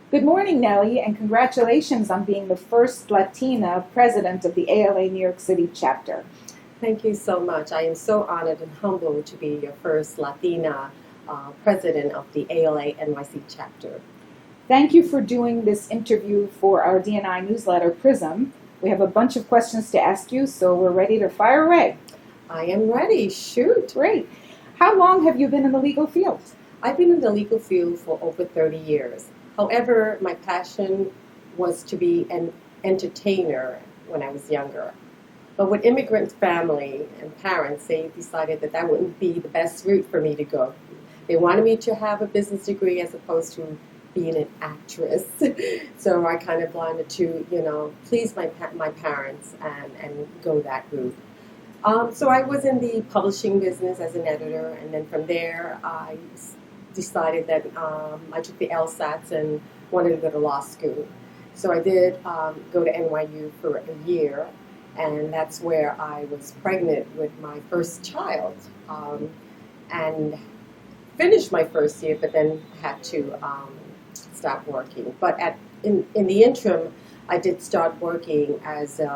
Good morning, Nellie, and congratulations on being the first Latina president of the ALA New York City chapter. Thank you so much. I am so honored and humbled to be your first Latina president of the ALA NYC chapter. Thank you for doing this interview for our D&I newsletter, Prism. We have a bunch of questions to ask you, so we're ready to fire away. I am ready. Shoot. Great. How long have you been in the legal field? I've been in the legal field for over 30 years. However, my passion was to be an entertainer when I was younger. But with immigrant family and parents, they decided that that wouldn't be the best route for me to go. They wanted me to have a business degree as opposed to being an actress. So I kind of wanted to, please my parents and go that route. So I was in the publishing business as an editor, and then from there I decided that I took the LSATs and wanted to go to law school. So I did go to NYU for a year, and that's where I was pregnant with my first child, and finished my first year, but then had to stop working. But in the interim, I did start working as in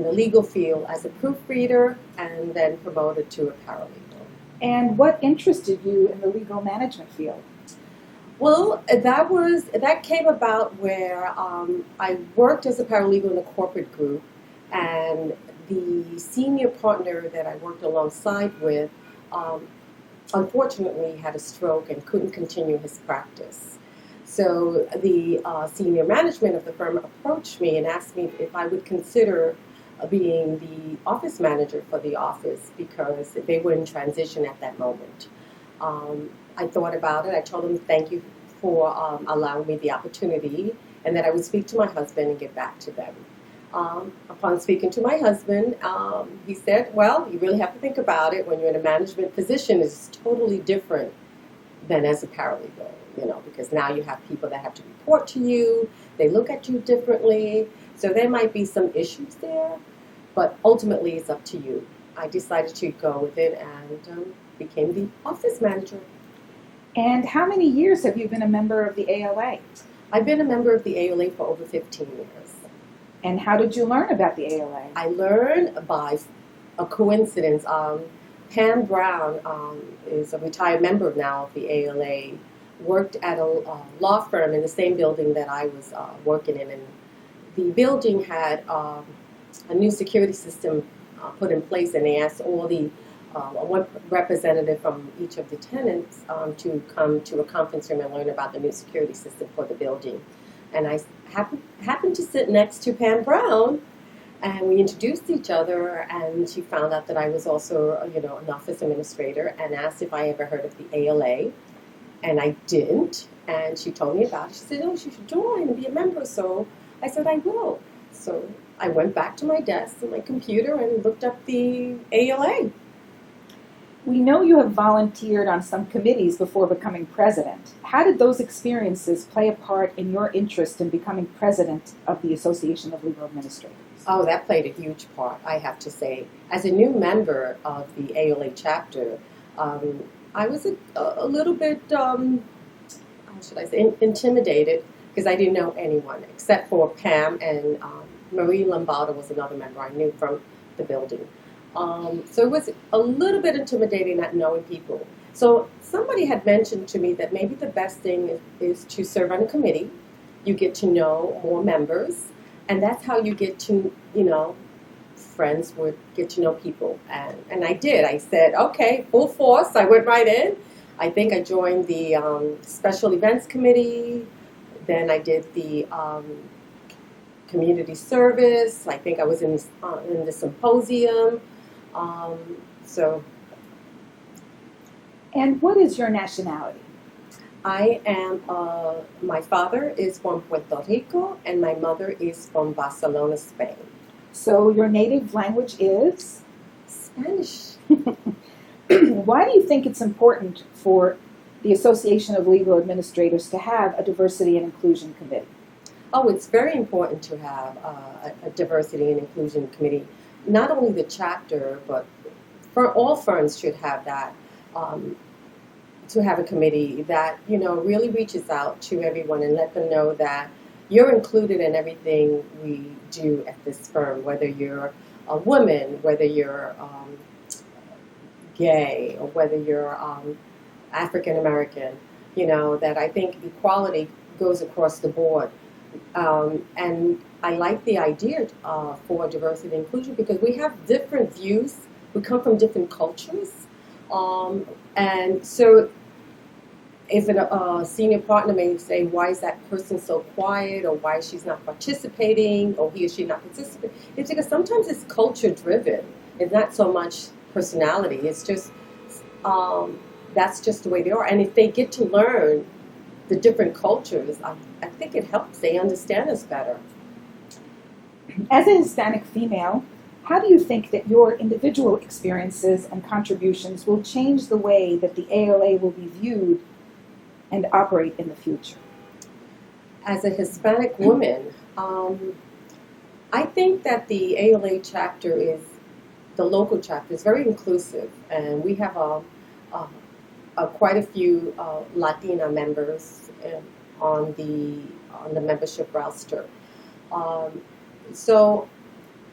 the legal field as a proofreader, and then promoted to a paralegal. And what interested you in the legal management field? Well, that came about where I worked as a paralegal in a corporate group, and the senior partner that I worked alongside with unfortunately had a stroke and couldn't continue his practice. So the senior management of the firm approached me and asked me if I would consider being the office manager for the office because they were in transition at that moment. I thought about it. I told them thank you for allowing me the opportunity, and that I would speak to my husband and get back to them. Upon speaking to my husband, he said, well, you really have to think about it. When you're in a management position, it's totally different than as a paralegal, because now you have people that have to report to you. They look at you differently. So there might be some issues there, but ultimately it's up to you. I decided to go with it and became the office manager. And how many years have you been a member of the ALA? I've been a member of the ALA for over 15 years. And how did you learn about the ALA? I learned by a coincidence. Pam Brown is a retired member now of the ALA, worked at a law firm in the same building that I was working in. And the building had a new security system put in place, and they asked all the one representative from each of the tenants to come to a conference room and learn about the new security system for the building. And I happened to sit next to Pam Brown, and we introduced each other, and she found out that I was also, an office administrator, and asked if I ever heard of the ALA, and I didn't. And she told me about it. She said, oh, you should join and be a member. So I said, I will. So I went back to my desk and my computer and looked up the ALA. We know you have volunteered on some committees before becoming president. How did those experiences play a part in your interest in becoming president of the Association of Legal Administrators? Oh, that played a huge part, I have to say. As a new member of the ALA chapter, I was a little bit, how should I say, intimidated, because I didn't know anyone except for Pam, and Marie Lombardo was another member I knew from the building. So it was a little bit intimidating not knowing people. So somebody had mentioned to me that maybe the best thing is to serve on a committee. You get to know more members, and that's how you get to, friends would get to know people. And I did. I said, okay, full force. I went right in. I think I joined the special events committee. Then I did the community service. I think I was in the symposium. And what is your nationality? I am, my father is from Puerto Rico, and my mother is from Barcelona, Spain. So your native language is? Spanish. Why do you think it's important for the Association of Legal Administrators to have a diversity and inclusion committee? Oh, it's very important to have a diversity and inclusion committee. Not only the chapter, but for all firms should have that. to have a committee that, you know, really reaches out to everyone and let them know that you're included in everything we do at this firm, whether you're a woman, whether you're gay, or whether you're African American. You know, that I think equality goes across the board. And I like the idea for diversity and inclusion because we have different views. We come from different cultures. And so if a senior partner may say, why is that person so quiet, or why she's not participating, or he or she not participating, it's because sometimes it's culture driven. It's not so much personality. It's just, that's just the way they are. And if they get to learn the different cultures, I think it helps. They understand us better. As a Hispanic female, how do you think that your individual experiences and contributions will change the way that the ALA will be viewed and operate in the future? As a Hispanic woman, I think that the ALA chapter the local chapter is very inclusive, and we have quite a few Latina members on the membership roster. So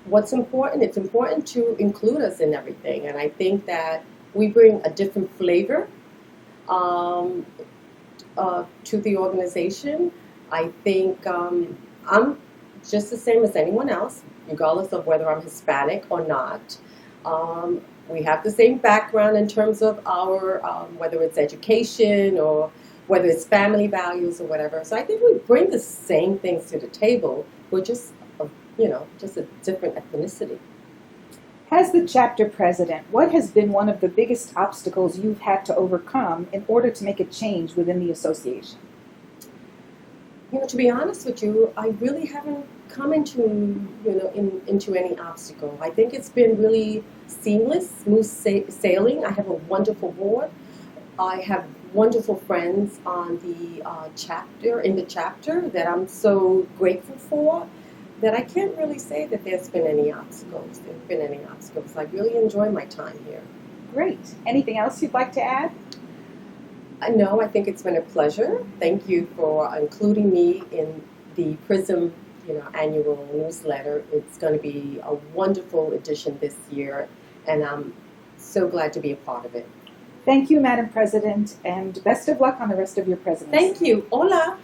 what's important, it's important to include us in everything, and I think that we bring a different flavor to the organization. I think I'm just the same as anyone else, regardless of whether I'm Hispanic or not. We have the same background in terms of our, whether it's education or whether it's family values or whatever. So I think we bring the same things to the table. We're just, just a different ethnicity. As the chapter president, what has been one of the biggest obstacles you've had to overcome in order to make a change within the association? To be honest with you, I really haven't come into, into any obstacle. I think it's been really seamless, smooth sailing. I have a wonderful board. I have wonderful friends on the in the chapter that I'm so grateful for, that I can't really say that there's been any obstacles. I really enjoy my time here. Great. Anything else you'd like to add? No, I think it's been a pleasure. Thank you for including me in the Prism, annual newsletter. It's going to be a wonderful edition this year, and I'm so glad to be a part of it. Thank you, Madam President, and best of luck on the rest of your presidency. Thank you. Hola.